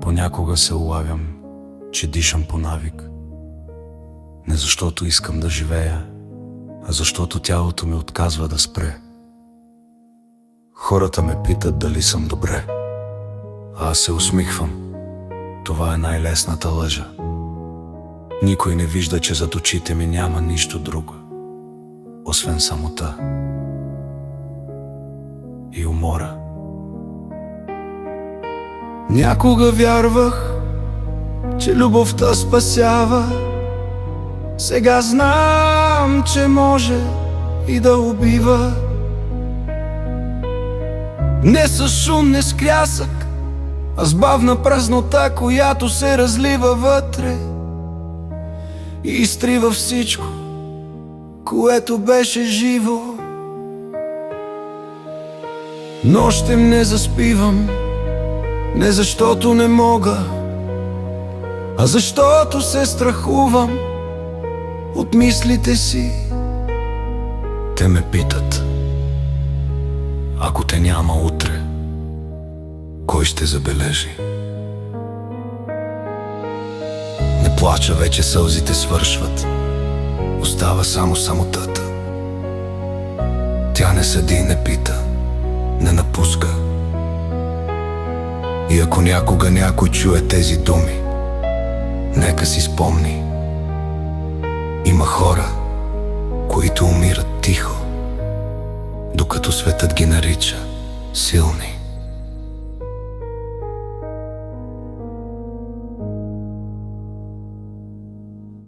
Понякога се улавям, че дишам по навик. Не защото искам да живея, а защото тялото ми отказва да спре. Хората ме питат дали съм добре, а аз се усмихвам. Това е най-лесната лъжа. Никой не вижда, че зад очите ми няма нищо друго, освен самота и умора. Някога вярвах, че любовта спасява. Сега знам, че може и да убива. Не с шум, не с крясък, а с бавна празнота, която се разлива вътре и изтрива всичко, което беше живо. Нощем не заспивам, не защото не мога, а защото се страхувам от мислите си. Те ме питат: ако те няма утре, кой ще забележи? Не плача, вече сълзите свършват. Остава само самотата. Тя не седи, не пита, не напуска. И ако някога някой чуе тези думи, нека си спомни: има хора, които умират тихо, докато светът ги нарича силни.